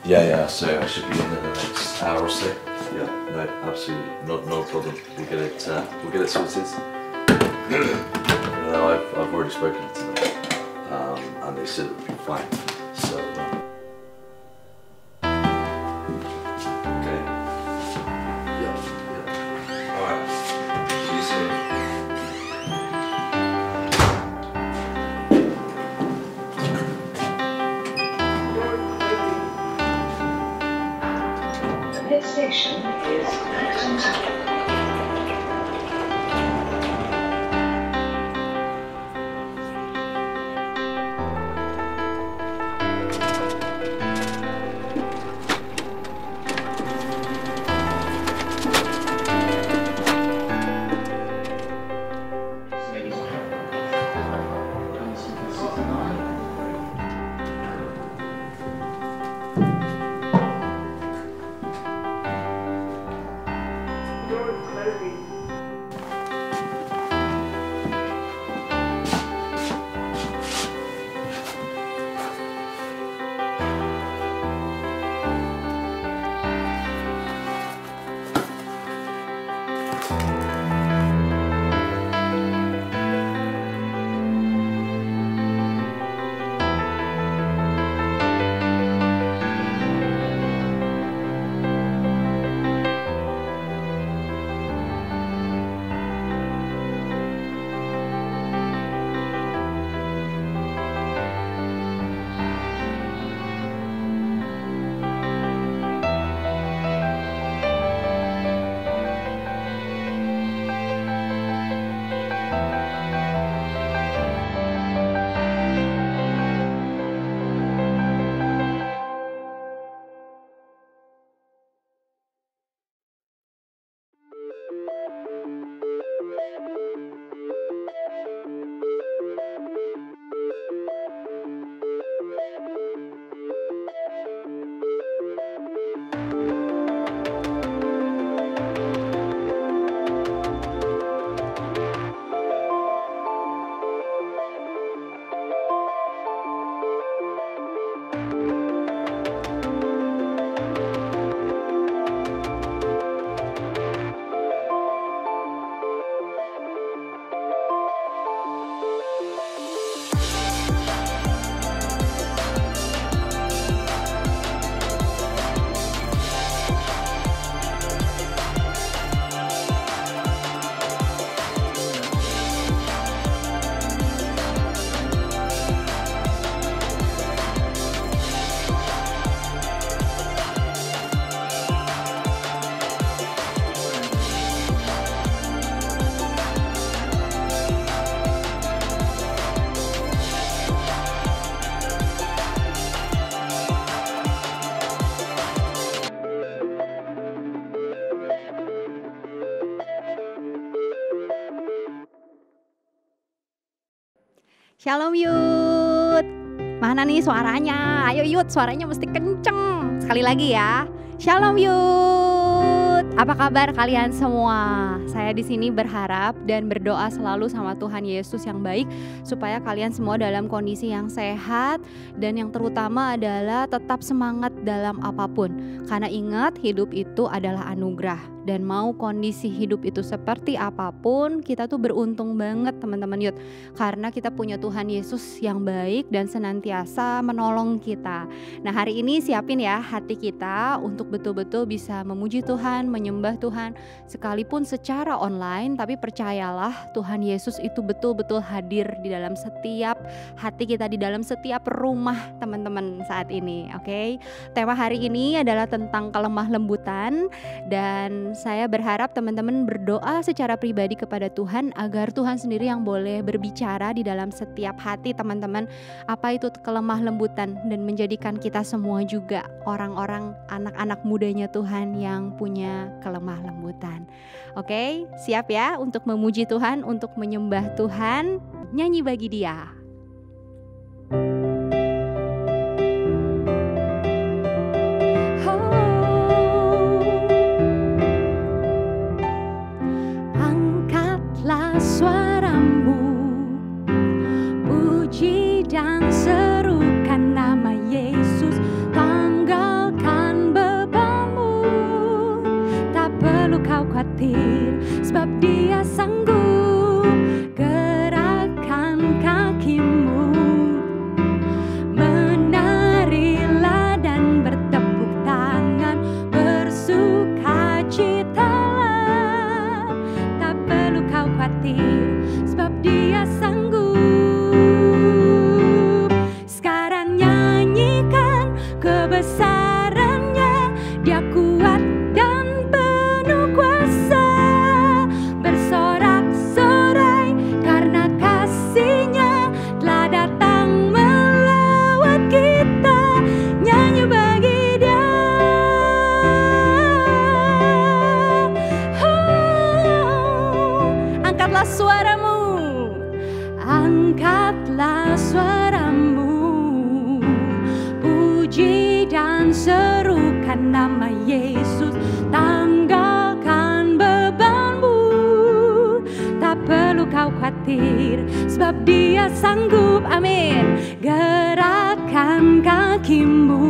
Yeah. So I should be in the next hour or so. Yeah. No, absolutely, no problem. We'll get it sorted. I've already spoken to them, and they said it would be fine. So. Okay. Yeah. All right. See you soon. The next station is Kentucky. Shalom Yud. Mana nih suaranya? Ayo Yud, suaranya mesti kenceng. Sekali lagi ya. Shalom Yud. Apa kabar kalian semua? Saya di sini berharap dan berdoa selalu sama Tuhan Yesus yang baik supaya kalian semua dalam kondisi yang sehat dan yang terutama adalah tetap semangat dalam apapun. Karena ingat, hidup itu adalah anugerah. Dan mau kondisi hidup itu seperti apapun, kita tuh beruntung banget teman-teman Yud. Karena kita punya Tuhan Yesus yang baik dan senantiasa menolong kita. Nah hari ini siapin ya hati kita untuk betul-betul bisa memuji Tuhan, menyembah Tuhan. Sekalipun secara online, tapi percayalah Tuhan Yesus itu betul-betul hadir di dalam setiap hati kita, di dalam setiap rumah teman-teman saat ini. Oke. Tema hari ini adalah tentang kelemah lembutan. Dan saya berharap teman-teman berdoa secara pribadi kepada Tuhan agar Tuhan sendiri yang boleh berbicara di dalam setiap hati teman-teman. Apa itu kelemah lembutan dan menjadikan kita semua juga orang-orang anak-anak mudanya Tuhan yang punya kelemah lembutan. Oke, siap ya untuk memuji Tuhan, untuk menyembah Tuhan, nyanyi bagi Dia. Suaramu, puji dan serukan nama Yesus, tanggalkan Angkatlah suaramu, puji dan serukan nama Yesus. Tanggalkan bebanmu, tak perlu kau khawatir, sebab Dia sanggup. Amin. Gerakkan kakimu,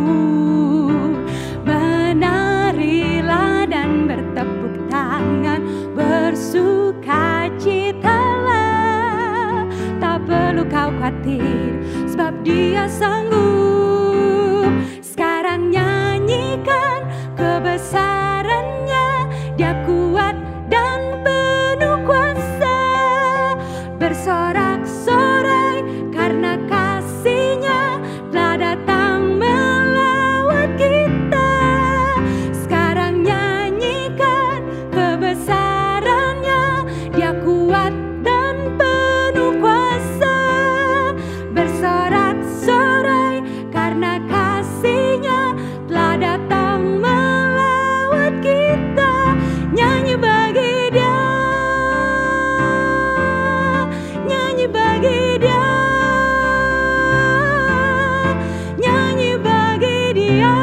menarilah dan bertepuk tangan, bersukacitalah. Tak perlu kau khawatir, sebab Dia sanggup. Sekarang nyanyikan kebesarannya, Dia kuat dan penuh kuasa. Bersorak-sorai karena kasih-Nya telah datang melawat kita. Sekarang nyanyikan kebesarannya, Dia kuat dan penuh kuasa. Bersorak-sorai karena kasih-Nya telah datang melawat kita. Nyanyi bagi Dia, nyanyi bagi Dia, nyanyi bagi Dia.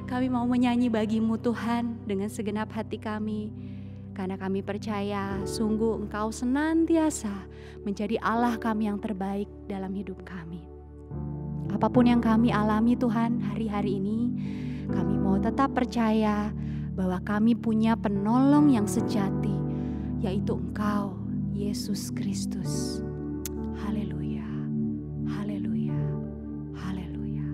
Kami mau menyanyi bagi-Mu Tuhan dengan segenap hati kami, karena kami percaya sungguh Engkau senantiasa menjadi Allah kami yang terbaik dalam hidup kami. Apapun yang kami alami Tuhan hari-hari ini, kami mau tetap percaya bahwa kami punya penolong yang sejati, yaitu Engkau, Yesus Kristus. Haleluya, haleluya, haleluya.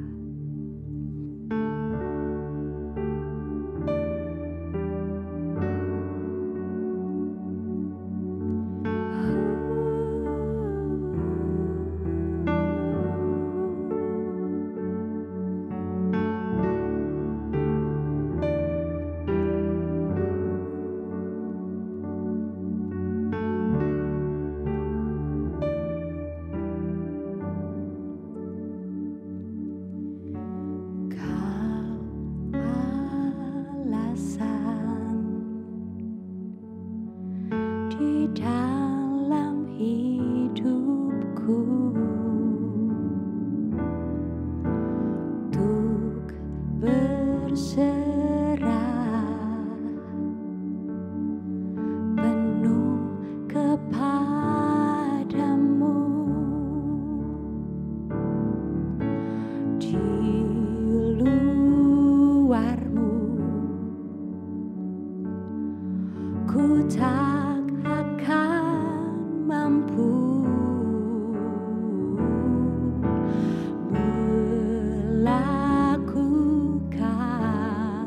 Dalam hidupku, untuk berserah penuh kepadamu. Di luarmu ku tak akan mampu melakukan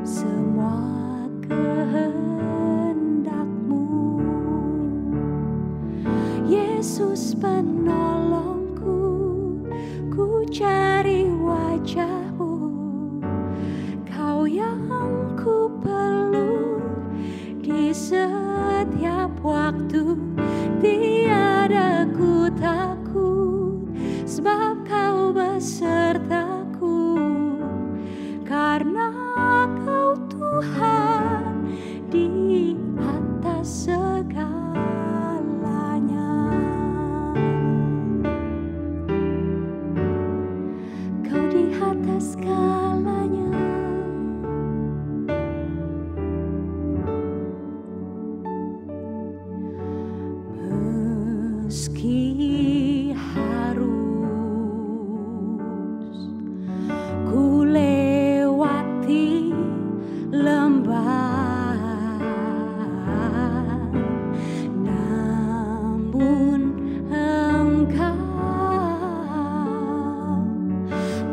semua kehendak-Mu. Yesus penolongku, ku cari wajah-Mu, Kau yang ku perlu di setiap waktu. Tiada ku takut, sebab Kau besertaku. Karena Kau Tuhan di atas segalanya. Kau di atas segalanya. Meski harus ku lewati lembah, namun Engkau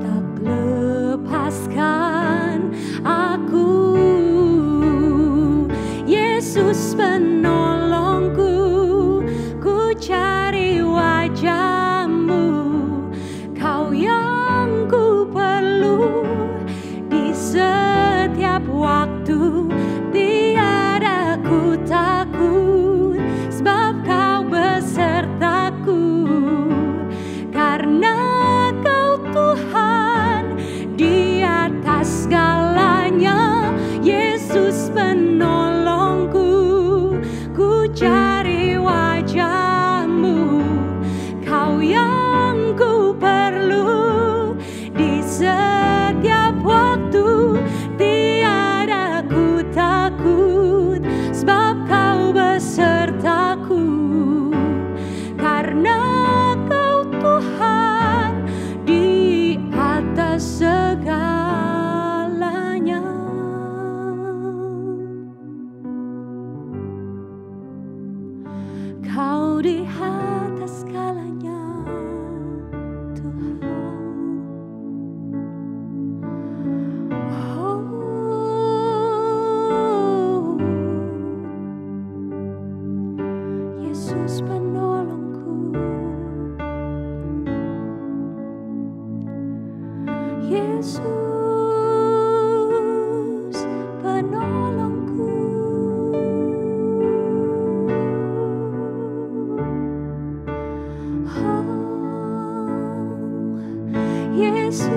tak lepaskan aku. Yesus penolongku, ku cari wajah-Mu, Kau yang ku perlu di setiap waktu. Tiada ku takut, sebab Kau besertaku. Karena Kau Tuhan di atas segalanya. Yesus Yesus penolongku, ku cari wajah-Mu, Kau yang ku perlu di setiap waktu. Tiada ku takut, sebab Kau besertaku, karena Kau Tuhan di atas segalanya. Kau di atas segalanya, Tuhan. Oh, Yesus penolongku, Yesus penolongku. Yesus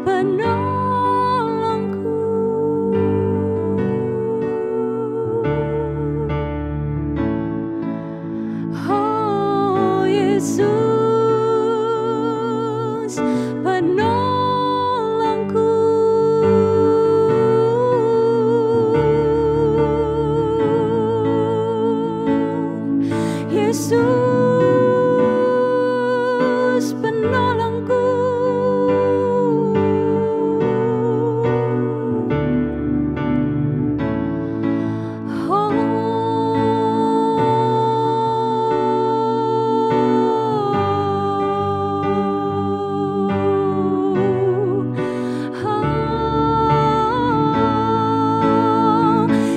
penolongku. Oh, Yesus penolongku. Yesus penolongku. Oh,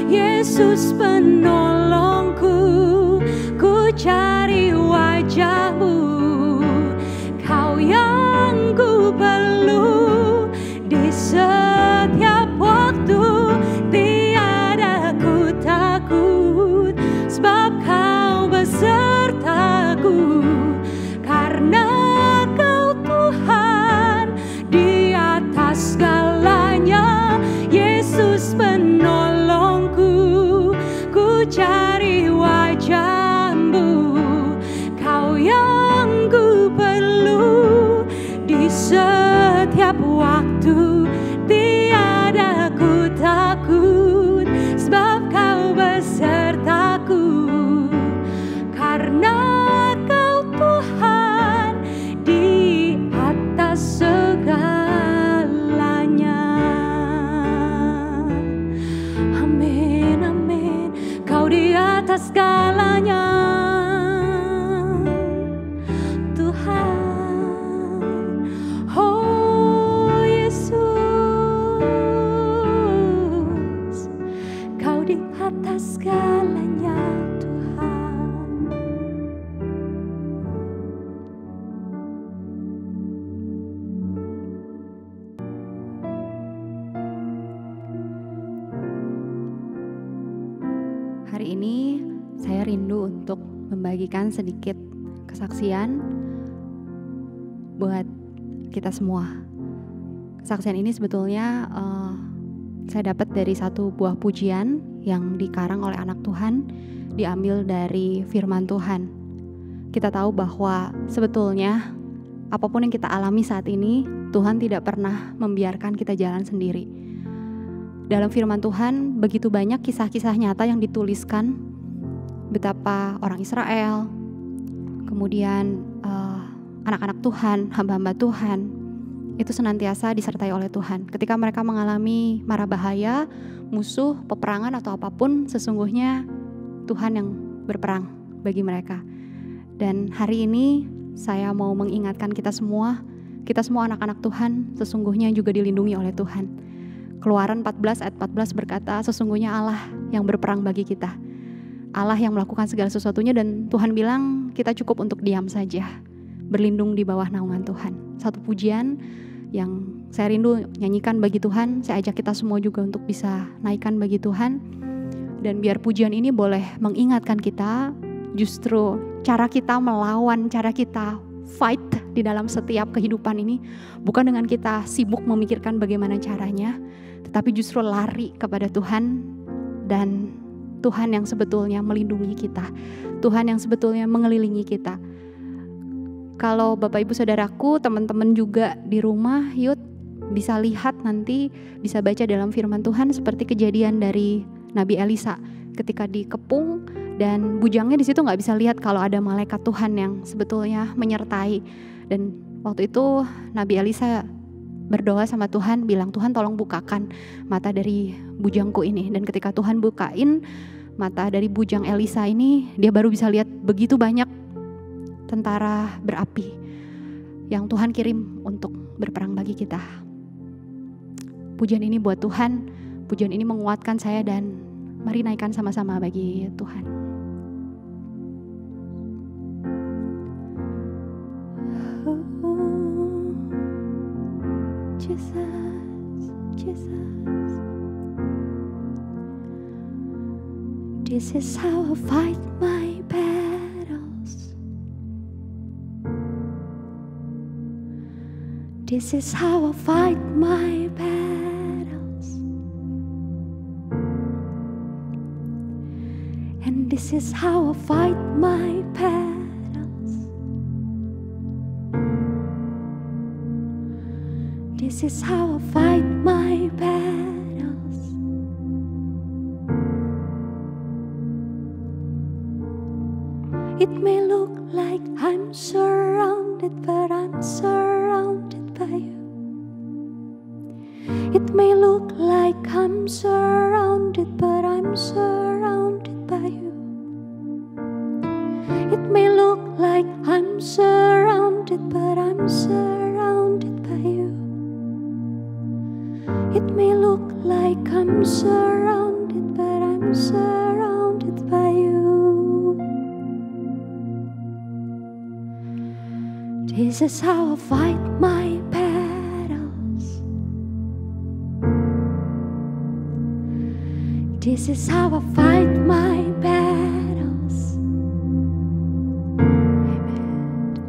Yesus penolongku, ku cari wajah-Mu, Kau yang ku perlu di setiap waktu. Tiada ku takut, sebab Kau besertaku, karena Kau Tuhan di atas segalanya. Yesus penolongku, ku cari wajah-Mu, Kau yang ku perlu di setiap waktu. Tiada ku takut, sebab Kau besertaku, karena Kau Tuhan di atas segalanya. Amin, amin. Kau di atas segalanya, Tuhan. Oh, Yesus, Kau di atas segalanya, Tuhan. Hari ini saya rindu untuk membagikan sedikit kesaksian buat kita semua. Kesaksian ini sebetulnya saya dapat dari satu buah pujian yang dikarang oleh anak Tuhan, diambil dari firman Tuhan. Kita tahu bahwa sebetulnya apapun yang kita alami saat ini, Tuhan tidak pernah membiarkan kita jalan sendiri. Dalam firman Tuhan begitu banyak kisah-kisah nyata yang dituliskan, betapa orang Israel, kemudian anak-anak Tuhan, hamba-hamba Tuhan, itu senantiasa disertai oleh Tuhan. Ketika mereka mengalami mara bahaya, musuh, peperangan atau apapun, sesungguhnya Tuhan yang berperang bagi mereka. Dan hari ini saya mau mengingatkan kita semua anak-anak Tuhan sesungguhnya juga dilindungi oleh Tuhan. Keluaran 14 ayat 14 berkata, sesungguhnya Allah yang berperang bagi kita. Allah yang melakukan segala sesuatunya, dan Tuhan bilang kita cukup untuk diam saja, berlindung di bawah naungan Tuhan. Satu pujian yang saya rindu nyanyikan bagi Tuhan, saya ajak kita semua juga untuk bisa naikkan bagi Tuhan. Dan biar pujian ini boleh mengingatkan kita, justru cara kita melawan, cara kita fight di dalam setiap kehidupan ini, bukan dengan kita sibuk memikirkan bagaimana caranya, tapi justru lari kepada Tuhan, dan Tuhan yang sebetulnya melindungi kita, Tuhan yang sebetulnya mengelilingi kita. Kalau Bapak Ibu Saudaraku, teman-teman juga di rumah, yuk bisa lihat nanti, bisa baca dalam firman Tuhan seperti kejadian dari Nabi Elisa ketika dikepung dan bujangnya di situ nggak bisa lihat kalau ada malaikat Tuhan yang sebetulnya menyertai. Dan waktu itu Nabi Elisa berdoa sama Tuhan, bilang, Tuhan tolong bukakan mata dari bujangku ini. Dan ketika Tuhan bukain mata dari bujang Elisa ini, dia baru bisa lihat begitu banyak tentara berapi yang Tuhan kirim untuk berperang bagi kita. Pujian ini buat Tuhan, pujian ini menguatkan saya, dan mari naikkan sama-sama bagi Tuhan. Jesus, Jesus. This is how I fight my battles. This is how I fight my battles. And this is how I fight my battles. This is how I fight my battles. It may look like I'm surrounded, but I'm surrounded by you. It may look like I'm surrounded, but I'm surrounded by you. It may look like I'm surrounded, but I'm surrounded by you. It may look like I'm surrounded, but I'm surrounded by you. This is how I fight my battles. This is how I fight my battles. Amen.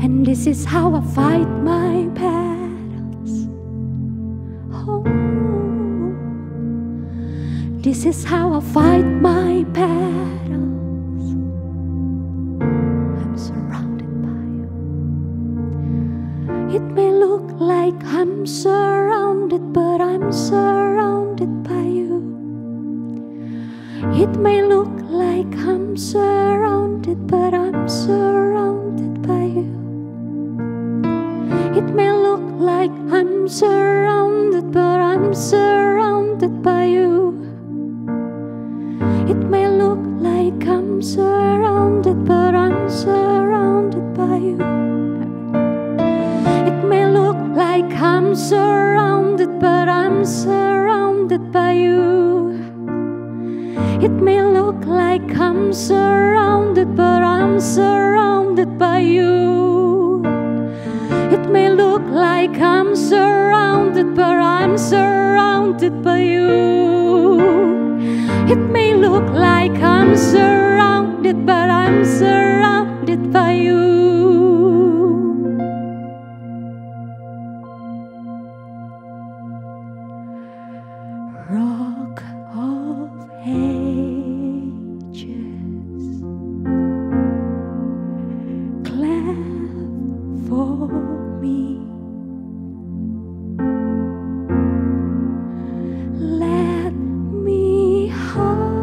And this is how I fight my battles. This is how I fight my battles. I'm surrounded by you. It may look like I'm surrounded, but I'm surrounded by you. It may look like I'm surrounded, but I'm surrounded by you. It may look like I'm surrounded, but I'm surrounded by you. It may look like I'm surrounded, but I'm surrounded by you. It may look like I'm surrounded, but I'm surrounded by you. It may look like I'm surrounded, but I'm surrounded by you. It may look like I'm surrounded, but I'm surrounded by you. It may look like I'm surrounded, but I'm surrounded by you. Rock of ages, clap for me. Let me hide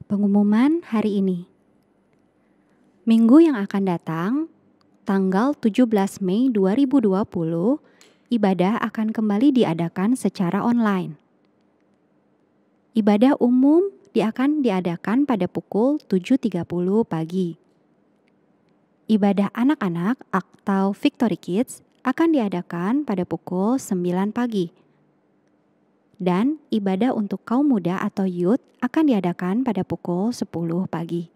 Pengumuman hari ini. Minggu yang akan datang, tanggal 17 Mei 2020, ibadah akan kembali diadakan secara online. Ibadah umum akan diadakan pada pukul 7.30 pagi. Ibadah anak-anak atau Victory Kids akan diadakan pada pukul 9 pagi. Dan ibadah untuk kaum muda atau youth akan diadakan pada pukul 10 pagi.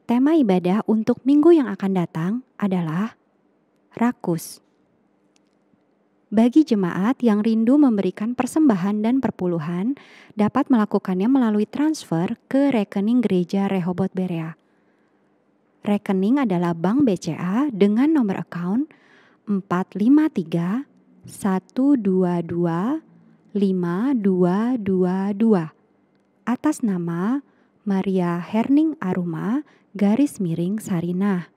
Tema ibadah untuk minggu yang akan datang adalah Rakus. Bagi jemaat yang rindu memberikan persembahan dan perpuluhan, dapat melakukannya melalui transfer ke rekening gereja Rehoboth Berea. Rekening adalah Bank BCA dengan nomor account 453 122 5222 atas nama Maria Herning Aruma _Sarinah.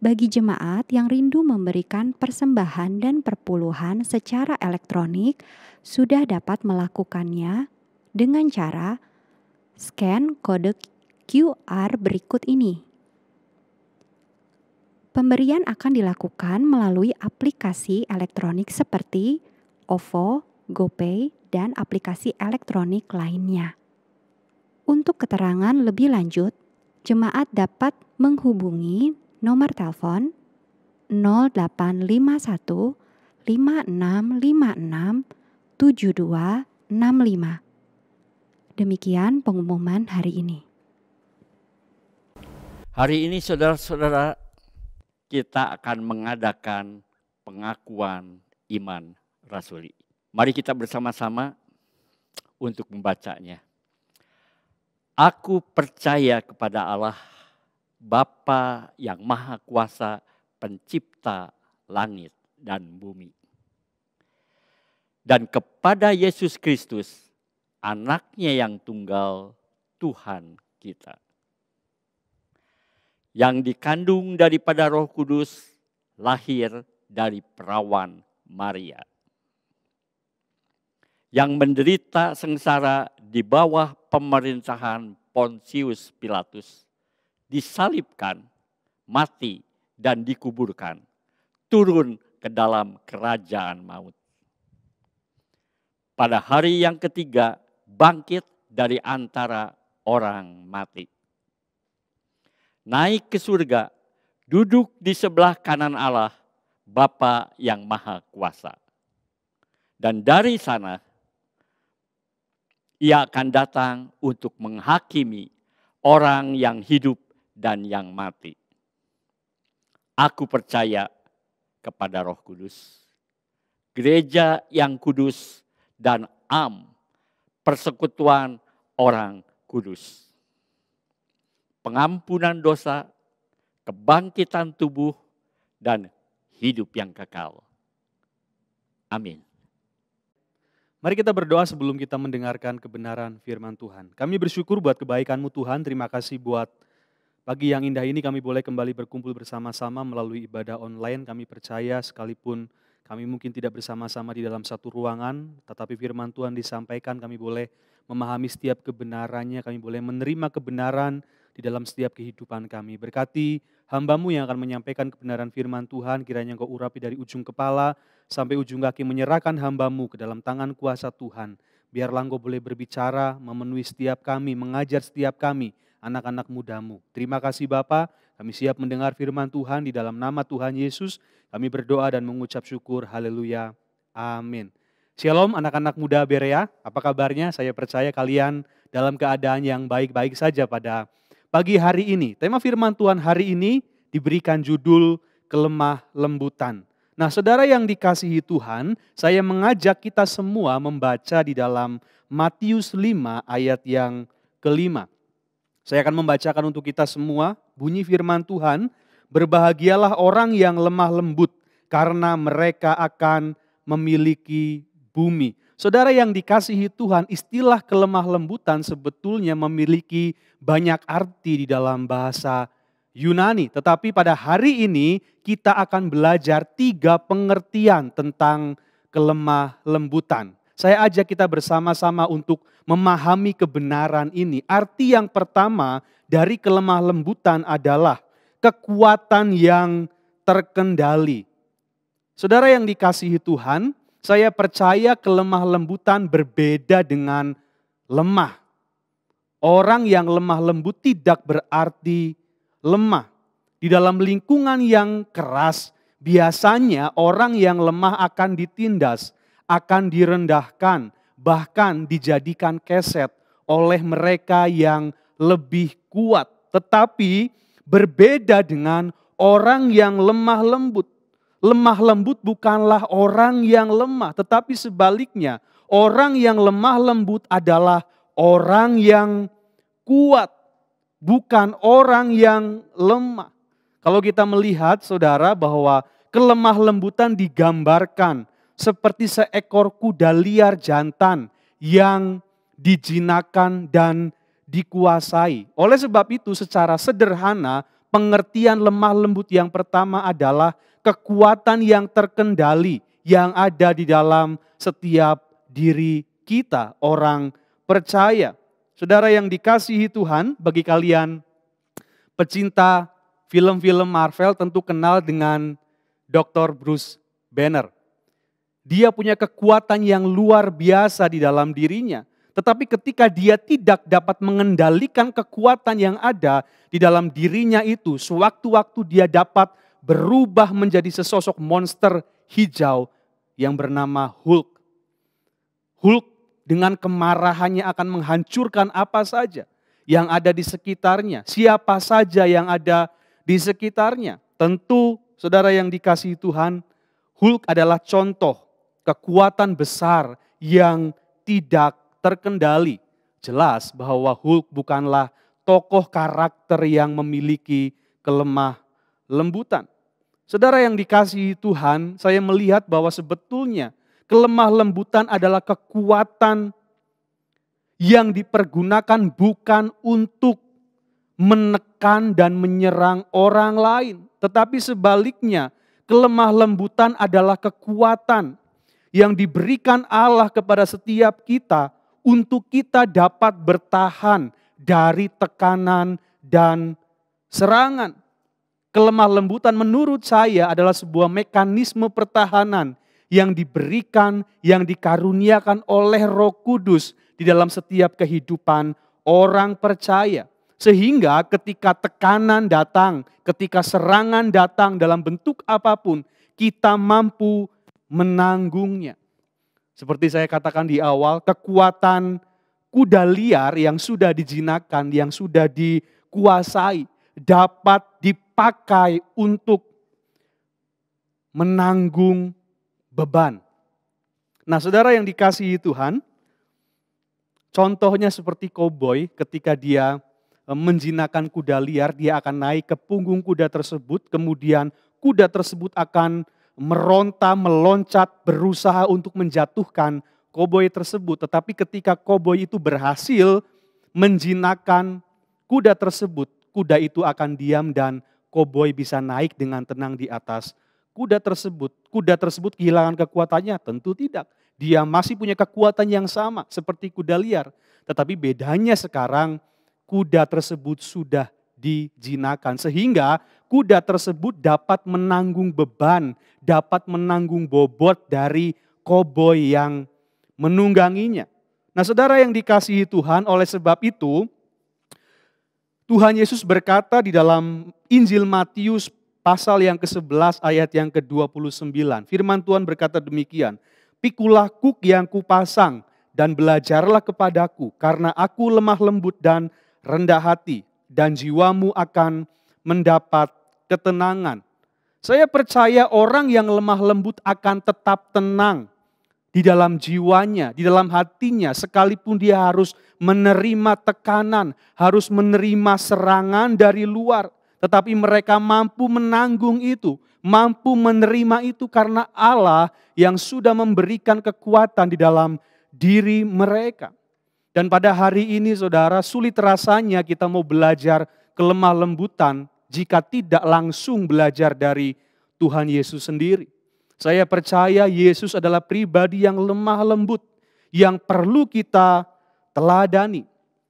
Bagi jemaat yang rindu memberikan persembahan dan perpuluhan secara elektronik, sudah dapat melakukannya dengan cara scan kode QR berikut ini. Pemberian akan dilakukan melalui aplikasi elektronik seperti OVO, GoPay, dan aplikasi elektronik lainnya. Untuk keterangan lebih lanjut, jemaat dapat menghubungi nomor telepon 0851 5656 7265. Demikian pengumuman hari ini. Hari ini saudara-saudara, kita akan mengadakan pengakuan iman rasuli. Mari kita bersama-sama untuk membacanya. Aku percaya kepada Allah, Bapa yang Maha Kuasa, pencipta langit dan bumi. Dan kepada Yesus Kristus, anaknya yang tunggal, Tuhan kita. Yang dikandung daripada Roh Kudus, lahir dari perawan Maria. Yang menderita sengsara di bawah pemerintahan Pontius Pilatus, disalibkan, mati, dan dikuburkan, turun ke dalam kerajaan maut. Pada hari yang ketiga, bangkit dari antara orang mati. Naik ke surga, duduk di sebelah kanan Allah, Bapa yang Maha Kuasa. Dan dari sana, Ia akan datang untuk menghakimi orang yang hidup dan yang mati. Aku percaya kepada Roh Kudus, gereja yang kudus, dan persekutuan orang kudus. Pengampunan dosa, kebangkitan tubuh, dan hidup yang kekal. Amin. Mari kita berdoa sebelum kita mendengarkan kebenaran firman Tuhan. Kami bersyukur buat kebaikan-Mu Tuhan, terima kasih buat pagi yang indah ini kami boleh kembali berkumpul bersama-sama melalui ibadah online. Kami percaya sekalipun kami mungkin tidak bersama-sama di dalam satu ruangan, tetapi firman Tuhan disampaikan, kami boleh memahami setiap kebenarannya, kami boleh menerima kebenaran di dalam setiap kehidupan kami. Berkati hamba-Mu yang akan menyampaikan kebenaran firman Tuhan, kiranya Engkau urapi dari ujung kepala sampai ujung kaki, menyerahkan hamba-Mu ke dalam tangan kuasa Tuhan. Biarlah Engkau boleh berbicara, memenuhi setiap kami, mengajar setiap kami, anak-anak muda-Mu. Terima kasih Bapa, kami siap mendengar firman Tuhan di dalam nama Tuhan Yesus. Kami berdoa dan mengucap syukur, haleluya, amin. Shalom anak-anak muda Berea, apa kabarnya? Saya percaya kalian dalam keadaan yang baik-baik saja pada pagi hari ini. Tema firman Tuhan hari ini diberikan judul kelemah lembutan. Nah saudara yang dikasihi Tuhan, saya mengajak kita semua membaca di dalam Matius 5 ayat yang kelima. Saya akan membacakan untuk kita semua bunyi firman Tuhan. Berbahagialah orang yang lemah lembut karena mereka akan memiliki bumi. Saudara yang dikasihi Tuhan, istilah kelemah lembutan sebetulnya memiliki banyak arti di dalam bahasa Yunani. Tetapi pada hari ini kita akan belajar 3 pengertian tentang kelemah lembutan. Saya ajak kita bersama-sama untuk memahami kebenaran ini. Arti yang pertama dari kelemah lembutan adalah kekuatan yang terkendali. Saudara yang dikasihi Tuhan, saya percaya kelemah lembutan berbeda dengan lemah. Orang yang lemah lembut tidak berarti lemah. Di dalam lingkungan yang keras, biasanya orang yang lemah akan ditindas, akan direndahkan, bahkan dijadikan keset oleh mereka yang lebih kuat. Tetapi berbeda dengan orang yang lemah lembut. Lemah lembut bukanlah orang yang lemah, tetapi sebaliknya, orang yang lemah lembut adalah orang yang kuat, bukan orang yang lemah. Kalau kita melihat saudara bahwa kelemah lembutan digambarkan seperti seekor kuda liar jantan yang dijinakan dan dikuasai. Oleh sebab itu secara sederhana pengertian lemah lembut yang pertama adalah kekuatan yang terkendali yang ada di dalam setiap diri kita orang percaya. Saudara yang dikasihi Tuhan, bagi kalian pecinta film-film Marvel tentu kenal dengan Dr. Bruce Banner. Dia punya kekuatan yang luar biasa di dalam dirinya. Tetapi ketika dia tidak dapat mengendalikan kekuatan yang ada di dalam dirinya itu, sewaktu-waktu dia dapat berubah menjadi sesosok monster hijau yang bernama Hulk. Hulk dengan kemarahannya akan menghancurkan apa saja yang ada di sekitarnya, siapa saja yang ada di sekitarnya. Tentu saudara yang dikasihi Tuhan, Hulk adalah contoh kekuatan besar yang tidak terkendali. Jelas bahwa Hulk bukanlah tokoh karakter yang memiliki kelemah lembutan. Saudara yang dikasihi Tuhan, saya melihat bahwa sebetulnya kelemah lembutan adalah kekuatan yang dipergunakan bukan untuk menekan dan menyerang orang lain. Tetapi sebaliknya, kelemah lembutan adalah kekuatan yang diberikan Allah kepada setiap kita untuk kita dapat bertahan dari tekanan dan serangan. Kelemah lembutan menurut saya adalah sebuah mekanisme pertahanan yang diberikan, yang dikaruniakan oleh Roh Kudus di dalam setiap kehidupan orang percaya. Sehingga ketika tekanan datang, ketika serangan datang dalam bentuk apapun, kita mampu menanggungnya. Seperti saya katakan di awal, kekuatan kuda liar yang sudah dijinakan, yang sudah dikuasai, dapat dipakai untuk menanggung beban. Nah, saudara yang dikasihi Tuhan, contohnya seperti koboi ketika dia menjinakkan kuda liar, dia akan naik ke punggung kuda tersebut, kemudian kuda tersebut akan meronta, meloncat, berusaha untuk menjatuhkan koboi tersebut. Tetapi ketika koboi itu berhasil menjinakkan kuda tersebut, kuda itu akan diam dan koboi bisa naik dengan tenang di atas kuda tersebut. Kuda tersebut kehilangan kekuatannya? Tentu tidak. Dia masih punya kekuatan yang sama seperti kuda liar. Tetapi bedanya sekarang kuda tersebut sudah dijinakan. Sehingga kuda tersebut dapat menanggung beban, dapat menanggung bobot dari koboi yang menungganginya. Nah, saudara yang dikasihi Tuhan, oleh sebab itu Tuhan Yesus berkata di dalam Injil Matius pasal yang ke-11 ayat yang ke-29. Firman Tuhan berkata demikian, "Pikulah kuk yang kupasang dan belajarlah kepadaku, karena aku lemah lembut dan rendah hati, dan jiwamu akan mendapat ketenangan." Saya percaya orang yang lemah lembut akan tetap tenang di dalam jiwanya, di dalam hatinya, sekalipun dia harus menerima tekanan, harus menerima serangan dari luar. Tetapi mereka mampu menanggung itu, mampu menerima itu karena Allah yang sudah memberikan kekuatan di dalam diri mereka. Dan pada hari ini saudara, sulit rasanya kita mau belajar kelemah lembutan jika tidak langsung belajar dari Tuhan Yesus sendiri. Saya percaya Yesus adalah pribadi yang lemah lembut, yang perlu kita teladani.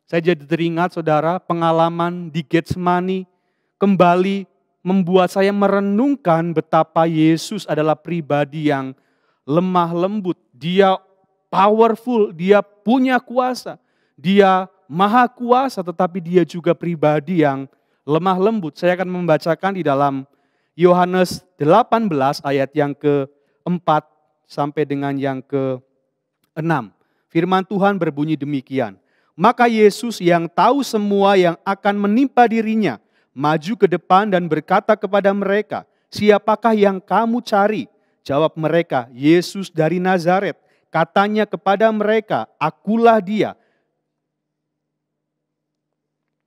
Saya jadi teringat saudara, pengalaman di Getsemani kembali membuat saya merenungkan betapa Yesus adalah pribadi yang lemah lembut. Dia powerful, dia punya kuasa. Dia maha kuasa, tetapi dia juga pribadi yang lemah lembut. Saya akan membacakan di dalam Yohanes 18 ayat yang ke-4 sampai dengan yang ke-6. Firman Tuhan berbunyi demikian. Maka Yesus yang tahu semua yang akan menimpa dirinya, maju ke depan dan berkata kepada mereka, siapakah yang kamu cari? Jawab mereka, Yesus dari Nazaret. Katanya kepada mereka, akulah dia.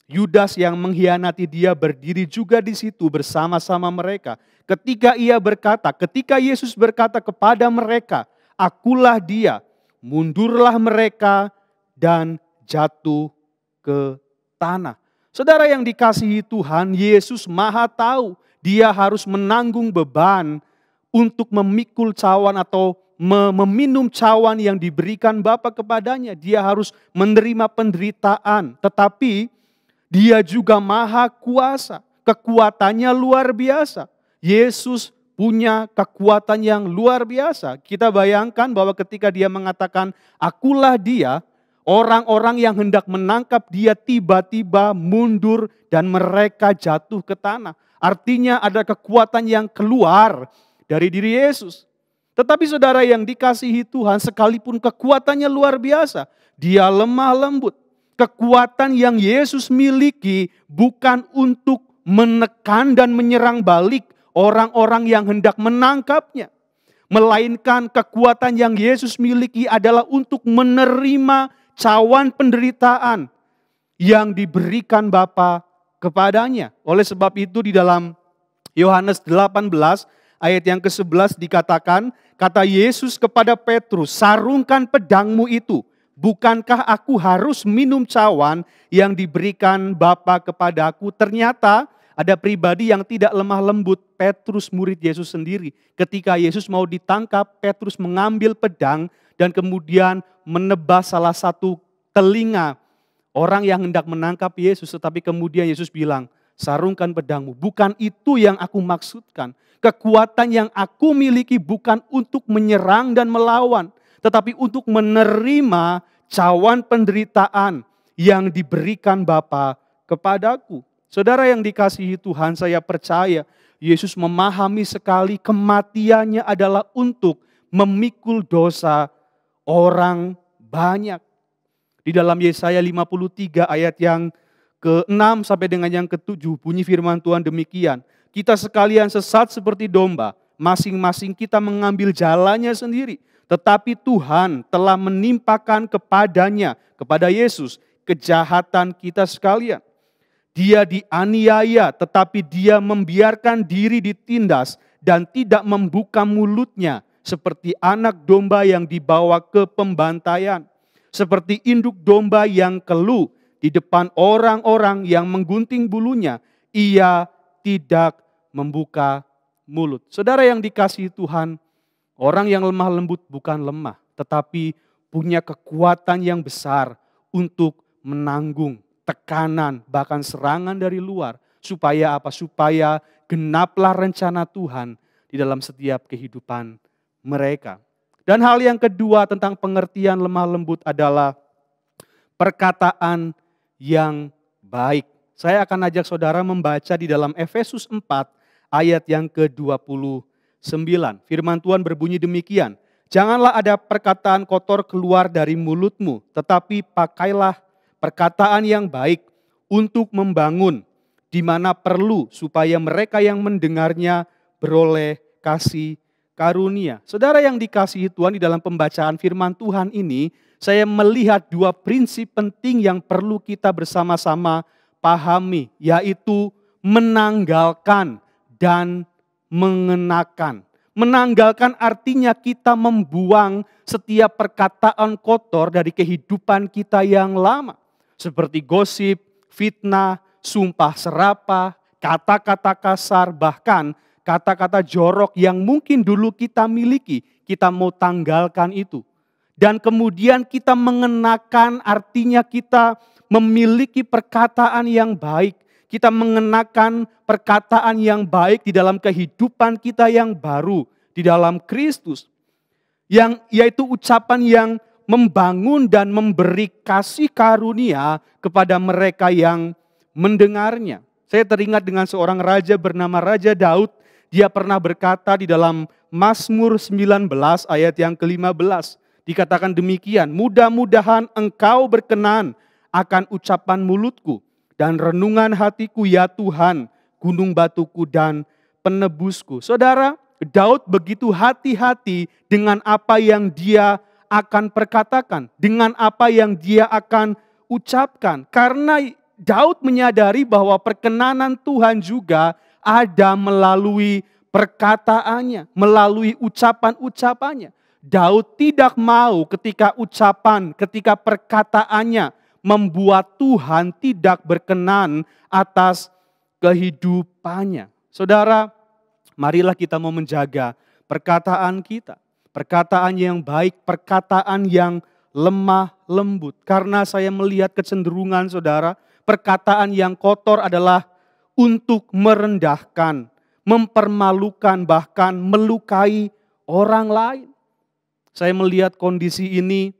Yudas yang mengkhianati dia berdiri juga di situ bersama-sama mereka. Ketika Yesus berkata kepada mereka, akulah dia, mundurlah mereka dan jatuh ke tanah. Saudara yang dikasihi Tuhan, Yesus maha tahu dia harus menanggung beban untuk memikul cawan atau meminum cawan yang diberikan Bapa kepadanya. Dia harus menerima penderitaan, tetapi dia juga maha kuasa. Kekuatannya luar biasa. Yesus punya kekuatan yang luar biasa. Kita bayangkan bahwa ketika dia mengatakan, akulah dia, orang-orang yang hendak menangkap dia tiba-tiba mundur dan mereka jatuh ke tanah. Artinya ada kekuatan yang keluar dari diri Yesus. Tetapi saudara yang dikasihi Tuhan, sekalipun kekuatannya luar biasa, dia lemah lembut. Kekuatan yang Yesus miliki bukan untuk menekan dan menyerang balik orang-orang yang hendak menangkapnya. Melainkan kekuatan yang Yesus miliki adalah untuk menerima cawan penderitaan yang diberikan Bapa kepadanya. Oleh sebab itu di dalam Yohanes 18 ayat yang ke-11 dikatakan, kata Yesus kepada Petrus, sarungkan pedangmu itu. Bukankah aku harus minum cawan yang diberikan Bapa kepadaku? Ternyata ada pribadi yang tidak lemah lembut, Petrus murid Yesus sendiri. Ketika Yesus mau ditangkap, Petrus mengambil pedang dan kemudian menebas salah satu telinga orang yang hendak menangkap Yesus. Tetapi kemudian Yesus bilang, sarungkan pedangmu. Bukan itu yang aku maksudkan. Kekuatan yang aku miliki bukan untuk menyerang dan melawan, tetapi untuk menerima cawan penderitaan yang diberikan Bapa kepadaku. Saudara yang dikasihi Tuhan, saya percaya Yesus memahami sekali kematiannya adalah untuk memikul dosa orang banyak. Di dalam Yesaya 53 ayat yang ke-6 sampai dengan yang ke-7 bunyi firman Tuhan demikian. Kita sekalian sesat seperti domba, masing-masing kita mengambil jalannya sendiri. Tetapi Tuhan telah menimpakan kepadanya, kepada Yesus, kejahatan kita sekalian. Dia dianiaya tetapi dia membiarkan diri ditindas dan tidak membuka mulutnya. Seperti anak domba yang dibawa ke pembantaian. Seperti induk domba yang keluh di depan orang-orang yang menggunting bulunya. Ia tidak membuka mulut. Saudara yang dikasihi Tuhan, orang yang lemah lembut bukan lemah, tetapi punya kekuatan yang besar untuk menanggung tekanan, bahkan serangan dari luar. Supaya apa? Supaya genaplah rencana Tuhan di dalam setiap kehidupan mereka. Dan hal yang kedua tentang pengertian lemah lembut adalah perkataan yang baik. Saya akan ajak saudara membaca di dalam Efesus 4 ayat yang ke-29. Firman Tuhan berbunyi demikian. Janganlah ada perkataan kotor keluar dari mulutmu, tetapi pakailah perkataan yang baik untuk membangun di mana perlu supaya mereka yang mendengarnya beroleh kasih karunia. Saudara yang dikasihi Tuhan, di dalam pembacaan firman Tuhan ini, saya melihat dua prinsip penting yang perlu kita bersama-sama pahami, yaitu menanggalkan dan mengenakan. Menanggalkan artinya kita membuang setiap perkataan kotor dari kehidupan kita yang lama. Seperti gosip, fitnah, sumpah serapah, kata-kata kasar, bahkan kata-kata jorok yang mungkin dulu kita miliki. Kita mau tanggalkan itu. Dan kemudian kita mengenakan, artinya kita memiliki perkataan yang baik. Kita mengenakan perkataan yang baik di dalam kehidupan kita yang baru. Di dalam Kristus. Yaitu ucapan yang membangun dan memberi kasih karunia kepada mereka yang mendengarnya. Saya teringat dengan seorang raja bernama Raja Daud. Dia pernah berkata di dalam Mazmur 19 ayat yang ke-15. Dikatakan demikian, mudah-mudahan engkau berkenan akan ucapan mulutku dan renungan hatiku ya Tuhan, gunung batuku dan penebusku. Saudara, Daud begitu hati-hati dengan apa yang dia akan perkatakan, dengan apa yang dia akan ucapkan. Karena Daud menyadari bahwa perkenanan Tuhan juga ada melalui perkataannya, melalui ucapan-ucapannya. Daud tidak mau ketika perkataannya membuat Tuhan tidak berkenan atas kehidupannya. Saudara, marilah kita mau menjaga perkataan kita. Perkataan yang baik, perkataan yang lemah lembut. Karena saya melihat kecenderungan saudara, perkataan yang kotor adalah untuk merendahkan, mempermalukan, bahkan melukai orang lain. Saya melihat kondisi ini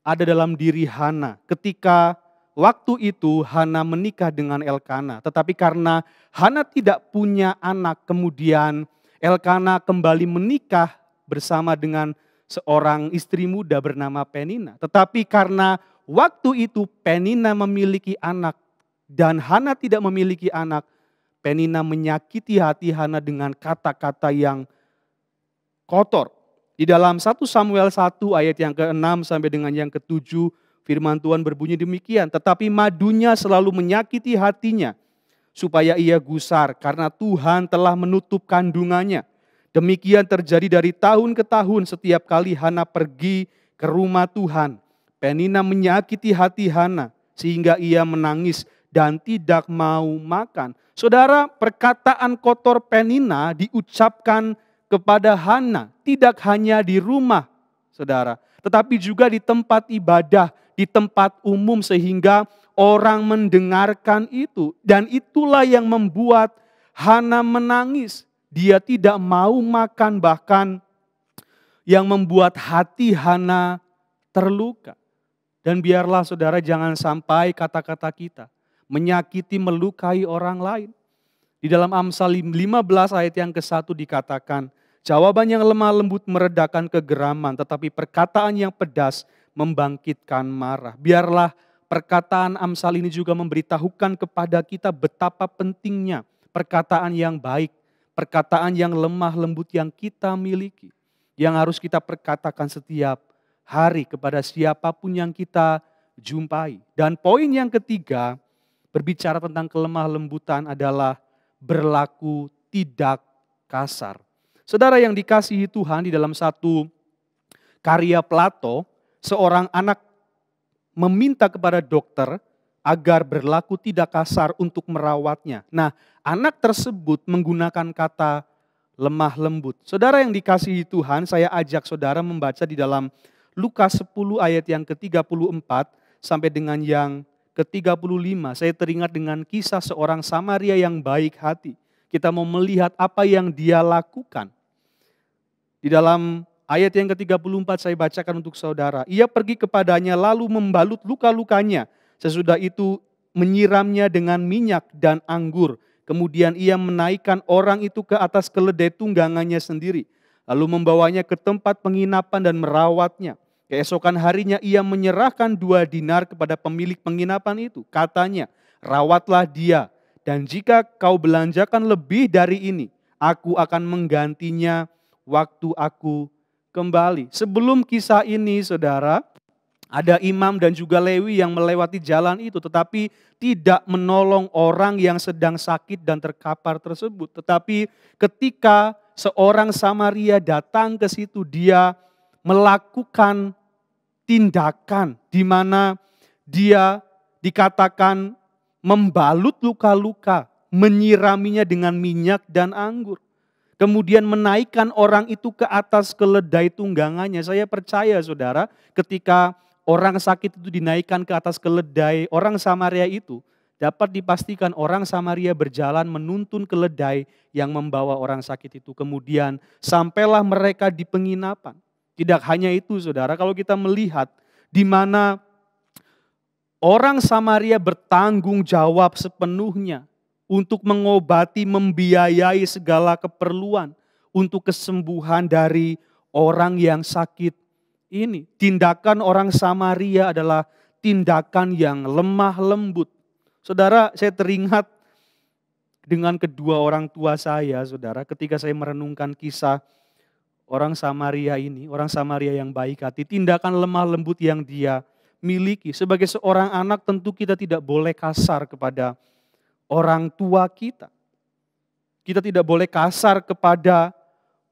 ada dalam diri Hana. Ketika waktu itu Hana menikah dengan Elkana. Tetapi karena Hana tidak punya anak, kemudian Elkana kembali menikah bersama dengan seorang istri muda bernama Penina. Tetapi karena waktu itu Penina memiliki anak dan Hana tidak memiliki anak, Penina menyakiti hati Hana dengan kata-kata yang kotor. Di dalam 1 Samuel 1 ayat yang ke-6 sampai dengan yang ke-7, firman Tuhan berbunyi demikian. Tetapi madunya selalu menyakiti hatinya, supaya ia gusar karena Tuhan telah menutup kandungannya. Demikian terjadi dari tahun ke tahun setiap kali Hana pergi ke rumah Tuhan. Penina menyakiti hati Hana sehingga ia menangis dan tidak mau makan. Saudara, perkataan kotor Penina diucapkan kepada Hana, tidak hanya di rumah, saudara, tetapi juga di tempat ibadah, di tempat umum sehingga orang mendengarkan itu. Dan itulah yang membuat Hana menangis. Dia tidak mau makan, bahkan yang membuat hati Hana terluka. Dan biarlah saudara jangan sampai kata-kata kita menyakiti, melukai orang lain. Di dalam Amsal 15 ayat yang ke-1 dikatakan, jawaban yang lemah lembut meredakan kegeraman, tetapi perkataan yang pedas membangkitkan marah. Biarlah perkataan Amsal ini juga memberitahukan kepada kita betapa pentingnya perkataan yang baik, perkataan yang lemah lembut yang kita miliki, yang harus kita perkatakan setiap hari kepada siapapun yang kita jumpai. Dan poin yang ketiga, berbicara tentang kelemah lembutan adalah berlaku tidak kasar. Saudara yang dikasihi Tuhan, di dalam satu karya Plato, seorang anak meminta kepada dokter agar berlaku tidak kasar untuk merawatnya. Nah, anak tersebut menggunakan kata lemah lembut. Saudara yang dikasihi Tuhan, saya ajak saudara membaca di dalam Lukas 10 ayat yang ke-34 sampai dengan yang ke-35. Saya teringat dengan kisah seorang Samaria yang baik hati. Kita mau melihat apa yang dia lakukan. Di dalam ayat yang ke-34 saya bacakan untuk saudara. Ia pergi kepadanya lalu membalut luka-lukanya. Sesudah itu menyiramnya dengan minyak dan anggur. Kemudian ia menaikkan orang itu ke atas keledai tunggangannya sendiri. Lalu membawanya ke tempat penginapan dan merawatnya. Keesokan harinya ia menyerahkan 2 dinar kepada pemilik penginapan itu. Katanya, rawatlah dia. Dan jika kau belanjakan lebih dari ini, aku akan menggantinya waktu aku kembali. Sebelum kisah ini saudara, ada imam dan juga Lewi yang melewati jalan itu. Tetapi tidak menolong orang yang sedang sakit dan terkapar tersebut. Tetapi ketika seorang Samaria datang ke situ, dia melakukan tindakan di mana dia dikatakan membalut luka-luka, menyiraminya dengan minyak dan anggur. kemudian menaikkan orang itu ke atas keledai tunggangannya. Saya percaya saudara, ketika orang sakit itu dinaikkan ke atas keledai, orang Samaria itu dapat dipastikan orang Samaria berjalan menuntun keledai yang membawa orang sakit itu. Kemudian sampailah mereka di penginapan. Tidak hanya itu saudara, kalau kita melihat di mana orang Samaria bertanggung jawab sepenuhnya untuk mengobati, membiayai segala keperluan untuk kesembuhan dari orang yang sakit ini. Tindakan orang Samaria adalah tindakan yang lemah lembut. Saudara, saya teringat dengan kedua orang tua saya, saudara, ketika saya merenungkan kisah orang Samaria ini, orang Samaria yang baik hati, tindakan lemah lembut yang dia miliki. Sebagai seorang anak tentu kita tidak boleh kasar kepada orang tua kita. Kita tidak boleh kasar kepada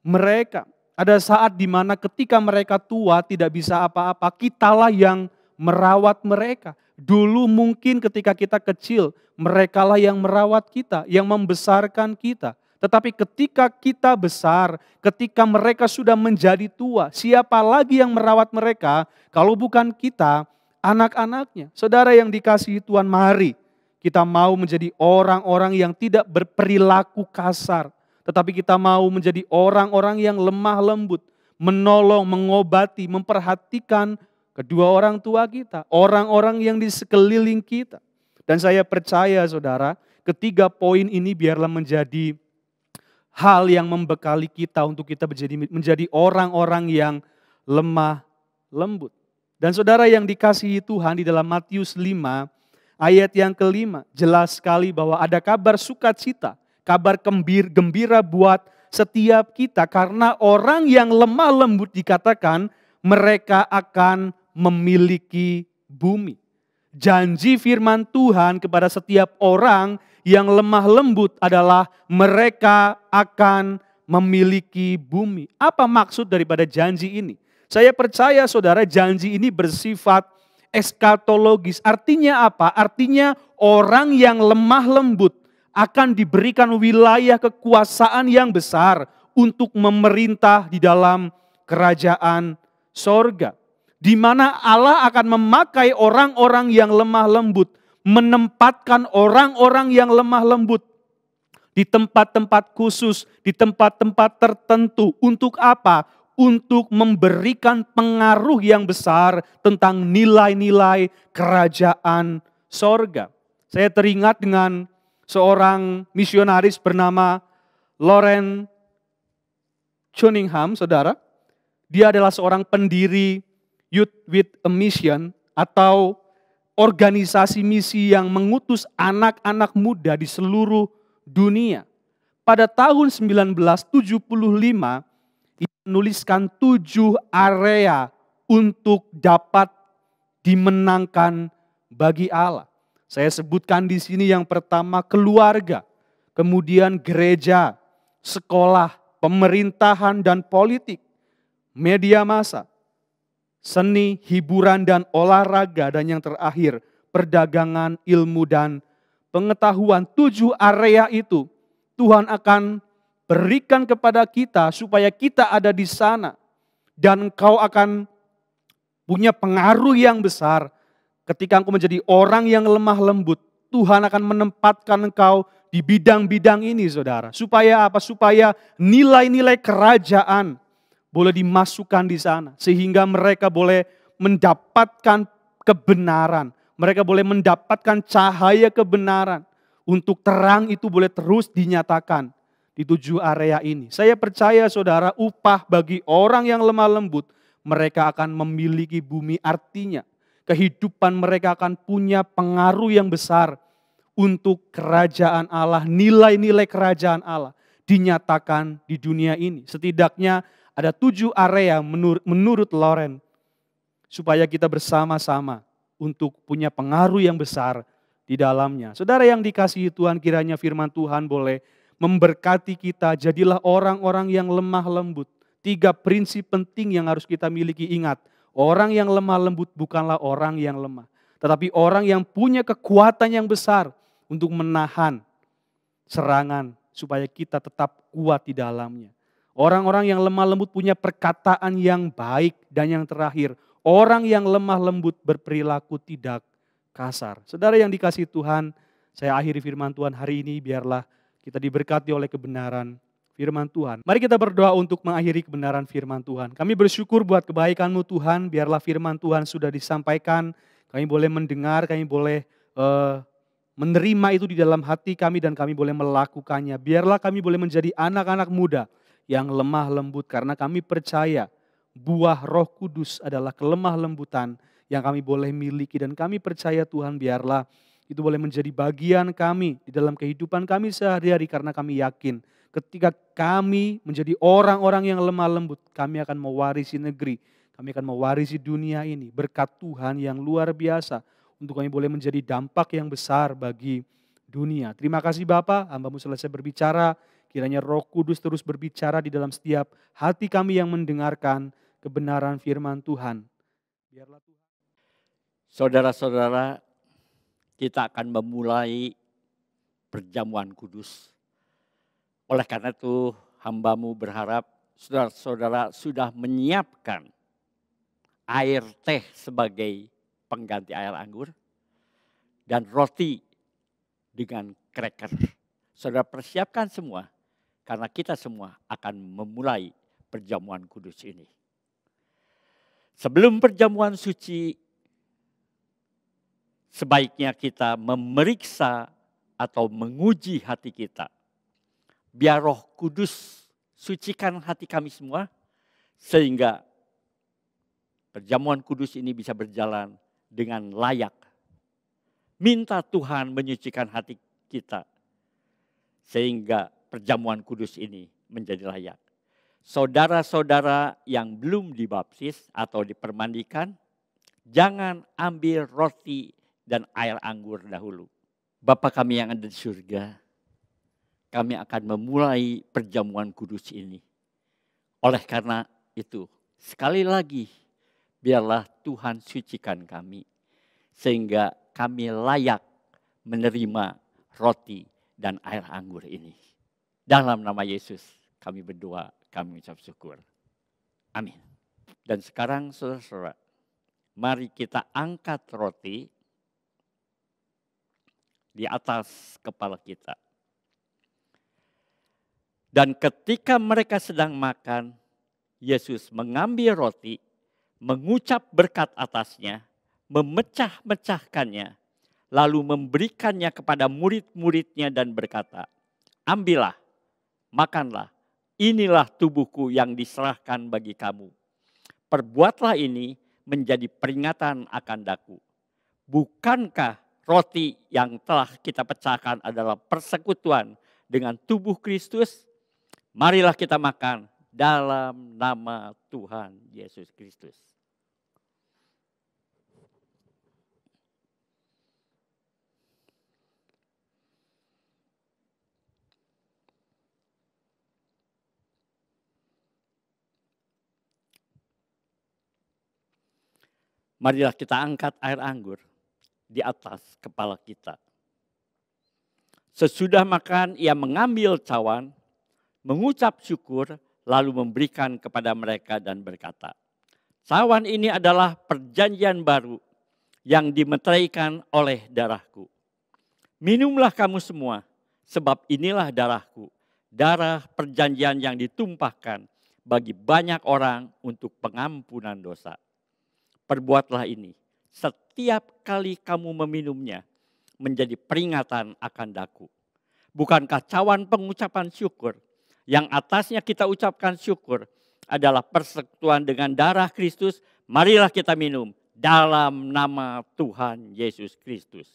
mereka. Ada saat di mana ketika mereka tua tidak bisa apa-apa, kitalah yang merawat mereka. Dulu mungkin ketika kita kecil, merekalah yang merawat kita, yang membesarkan kita. Tetapi ketika kita besar, ketika mereka sudah menjadi tua, siapa lagi yang merawat mereka kalau bukan kita, anak-anaknya. Saudara yang dikasihi Tuhan, mari kita mau menjadi orang-orang yang tidak berperilaku kasar. Tetapi kita mau menjadi orang-orang yang lemah lembut, menolong, mengobati, memperhatikan kedua orang tua kita, orang-orang yang di sekeliling kita. Dan saya percaya saudara, ketiga poin ini biarlah menjadi hal yang membekali kita untuk kita menjadi orang-orang yang lemah lembut. Dan saudara yang dikasihi Tuhan, di dalam Matius 5 ayat yang kelima jelas sekali bahwa ada kabar sukacita, kabar gembira buat setiap kita. Karena orang yang lemah lembut dikatakan mereka akan memiliki bumi. Janji firman Tuhan kepada setiap orang yang lemah lembut adalah mereka akan memiliki bumi. Apa maksud daripada janji ini? Saya percaya saudara, janji ini bersifat eskatologis. Artinya apa? Artinya orang yang lemah lembut akan diberikan wilayah kekuasaan yang besar untuk memerintah di dalam kerajaan sorga. Di mana Allah akan memakai orang-orang yang lemah lembut, menempatkan orang-orang yang lemah lembut di tempat-tempat khusus, di tempat-tempat tertentu. Untuk apa? Untuk memberikan pengaruh yang besar tentang nilai-nilai kerajaan sorga. Saya teringat dengan seorang misionaris bernama Loren Cunningham, saudara. Dia adalah seorang pendiri Youth with a Mission atau organisasi misi yang mengutus anak-anak muda di seluruh dunia. Pada tahun 1975, ia menuliskan 7 area untuk dapat dimenangkan bagi Allah. Saya sebutkan di sini yang pertama keluarga, kemudian gereja, sekolah, pemerintahan dan politik, media massa, seni, hiburan dan olahraga, dan yang terakhir perdagangan, ilmu dan pengetahuan. 7 area itu Tuhan akan berikan kepada kita supaya kita ada di sana. Dan engkau akan punya pengaruh yang besar ketika engkau menjadi orang yang lemah lembut. Tuhan akan menempatkan engkau di bidang-bidang ini saudara. Supaya apa? Supaya nilai-nilai kerajaan boleh dimasukkan di sana. Sehingga mereka boleh mendapatkan kebenaran. Mereka boleh mendapatkan cahaya kebenaran. Untuk terang itu boleh terus dinyatakan di 7 area ini. Saya percaya saudara, upah bagi orang yang lemah lembut, mereka akan memiliki bumi. Artinya kehidupan mereka akan punya pengaruh yang besar untuk kerajaan Allah. Nilai-nilai kerajaan Allah dinyatakan di dunia ini. Setidaknya ada 7 area menurut Loren supaya kita bersama-sama untuk punya pengaruh yang besar di dalamnya. Saudara yang dikasihi Tuhan, kiranya firman Tuhan boleh memberkati kita. Jadilah orang-orang yang lemah lembut. 3 prinsip penting yang harus kita miliki. Ingat, orang yang lemah lembut bukanlah orang yang lemah, tetapi orang yang punya kekuatan yang besar untuk menahan serangan supaya kita tetap kuat di dalamnya. Orang-orang yang lemah lembut punya perkataan yang baik, dan yang terakhir, orang yang lemah lembut berperilaku tidak kasar. Saudara yang dikasihi Tuhan, saya akhiri firman Tuhan hari ini, biarlah kita diberkati oleh kebenaran firman Tuhan. Mari kita berdoa untuk mengakhiri kebenaran firman Tuhan. Kami bersyukur buat kebaikan-Mu Tuhan, biarlah firman Tuhan sudah disampaikan, kami boleh mendengar, kami boleh menerima itu di dalam hati kami dan kami boleh melakukannya. Biarlah kami boleh menjadi anak-anak muda yang lemah lembut, karena kami percaya buah Roh Kudus adalah kelemah lembutan yang kami boleh miliki. Dan kami percaya Tuhan, biarlah itu boleh menjadi bagian kami di dalam kehidupan kami sehari-hari, karena kami yakin ketika kami menjadi orang-orang yang lemah lembut, kami akan mewarisi negeri, kami akan mewarisi dunia ini berkat Tuhan yang luar biasa, untuk kami boleh menjadi dampak yang besar bagi dunia. Terima kasih Bapa, hamba-Mu selesai berbicara, kiranya Roh Kudus terus berbicara di dalam setiap hati kami yang mendengarkan kebenaran firman Tuhan. Biarlah Tuhan. Saudara-saudara, kita akan memulai perjamuan kudus. Oleh karena itu, hamba-Mu berharap saudara-saudara sudah menyiapkan air teh sebagai pengganti air anggur, dan roti dengan cracker. Saudara persiapkan semua, karena kita semua akan memulai perjamuan kudus ini. Sebelum perjamuan suci, sebaiknya kita memeriksa atau menguji hati kita. Biar Roh Kudus sucikan hati kami semua, sehingga perjamuan kudus ini bisa berjalan dengan layak. Minta Tuhan menyucikan hati kita, sehingga perjamuan kudus ini menjadi layak. Saudara-saudara yang belum dibaptis atau dipermandikan, jangan ambil roti dan air anggur dahulu. Bapa kami yang ada di surga, kami akan memulai perjamuan kudus ini. Oleh karena itu, sekali lagi, biarlah Tuhan sucikan kami, sehingga kami layak menerima roti dan air anggur ini. Dalam nama Yesus kami berdoa, kami ucap syukur. Amin. Dan sekarang saudara-saudara, mari kita angkat roti di atas kepala kita. Dan ketika mereka sedang makan, Yesus mengambil roti, mengucap berkat atasnya, memecah-mecahkannya, lalu memberikannya kepada murid-muridnya dan berkata, ambillah, makanlah, inilah tubuhku yang diserahkan bagi kamu. Perbuatlah ini menjadi peringatan akan daku. Bukankah roti yang telah kita pecahkan adalah persekutuan dengan tubuh Kristus? Marilah kita makan dalam nama Tuhan Yesus Kristus. Marilah kita angkat air anggur di atas kepala kita. Sesudah makan, ia mengambil cawan, mengucap syukur, lalu memberikan kepada mereka dan berkata, cawan ini adalah perjanjian baru yang dimeteraikan oleh darahku. Minumlah kamu semua, sebab inilah darahku, darah perjanjian yang ditumpahkan bagi banyak orang untuk pengampunan dosa. Perbuatlah ini setiap kali kamu meminumnya menjadi peringatan akan daku. Bukankah cawan pengucapan syukur yang atasnya kita ucapkan syukur adalah persekutuan dengan darah Kristus? Marilah kita minum dalam nama Tuhan Yesus Kristus.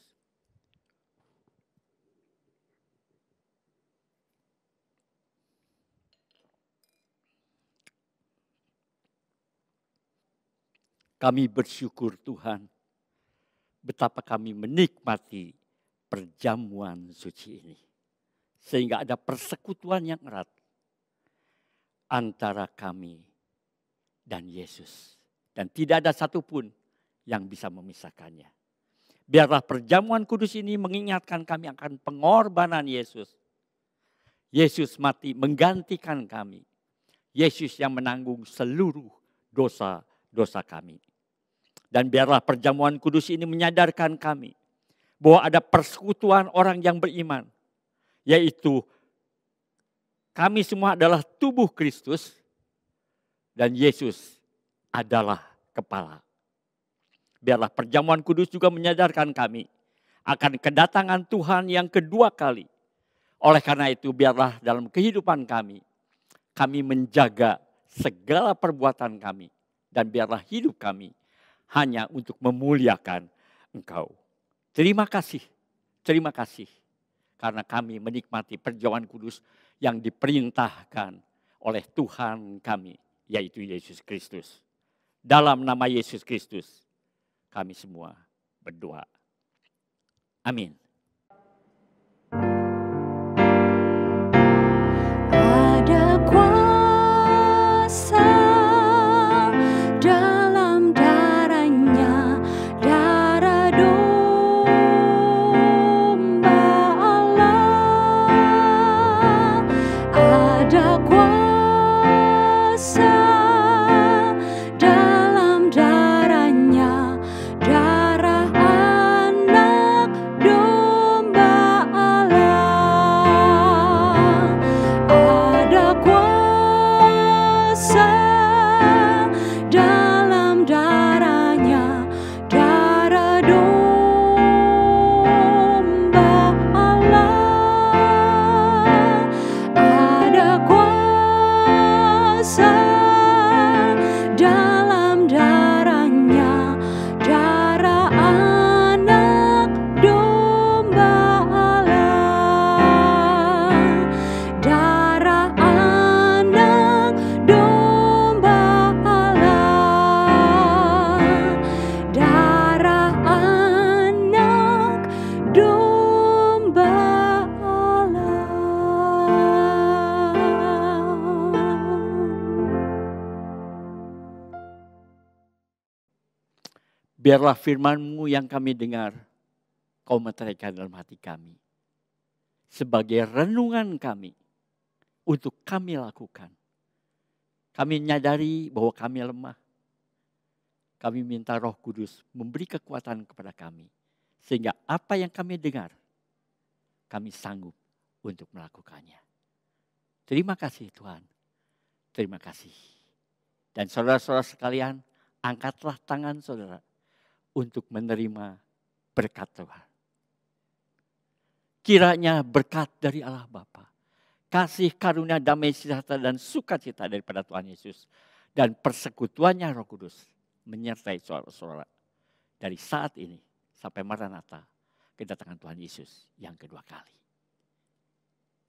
Kami bersyukur Tuhan, betapa kami menikmati perjamuan suci ini. Sehingga ada persekutuan yang erat antara kami dan Yesus. Dan tidak ada satupun yang bisa memisahkannya. Biarlah perjamuan kudus ini mengingatkan kami akan pengorbanan Yesus Yesus mati menggantikan kami. Yesus yang menanggung seluruh dosa-dosa kami. Dan biarlah perjamuan kudus ini menyadarkan kami bahwa ada persekutuan orang yang beriman, yaitu kami semua adalah tubuh Kristus dan Yesus adalah kepala. Biarlah perjamuan kudus juga menyadarkan kami akan kedatangan Tuhan yang kedua kali. Oleh karena itu biarlah dalam kehidupan kami menjaga segala perbuatan kami. Dan biarlah hidup kami hanya untuk memuliakan Engkau. Terima kasih karena kami menikmati perjamuan kudus yang diperintahkan oleh Tuhan kami, yaitu Yesus Kristus. Dalam nama Yesus Kristus, kami semua berdoa. Amin. Ada kuasa dalam darahnya, darah domba Allah. Ada kuasa dalam darahnya, darah anak domba Allah. Ada kuasa dalam darahnya, darah domba Allah. Ada kuasa dalam darahnya, darah anak domba Allah. Darah anak domba Allah. Darah anak domba Allah. Biarlah firman-Mu yang kami dengar, Kau meteraikan dalam hati kami. Sebagai renungan kami, untuk kami lakukan. Kami menyadari bahwa kami lemah. Kami minta Roh Kudus memberi kekuatan kepada kami. Sehingga apa yang kami dengar, kami sanggup untuk melakukannya. Terima kasih Tuhan. Terima kasih. Dan saudara-saudara sekalian, angkatlah tangan saudara untuk menerima berkat Tuhan. Kiranya berkat dari Allah Bapa, kasih karunia damai sejahtera dan sukacita daripada Tuhan Yesus, dan persekutuannya Roh Kudus menyertai saudara-saudara dari saat ini sampai Maranatha, kedatangan Tuhan Yesus yang kedua kali.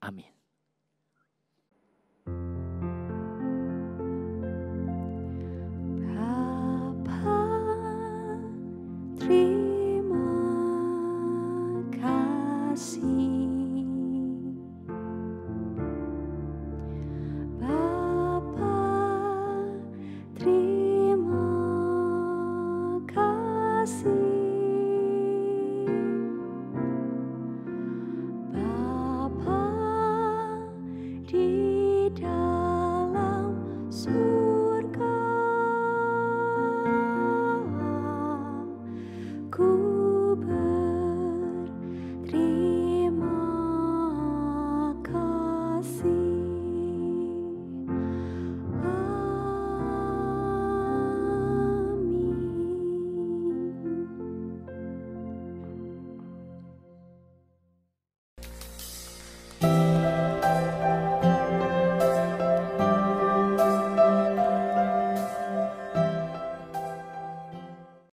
Amin. Terima kasih Bapa, terima kasih Bapa di dalam surga.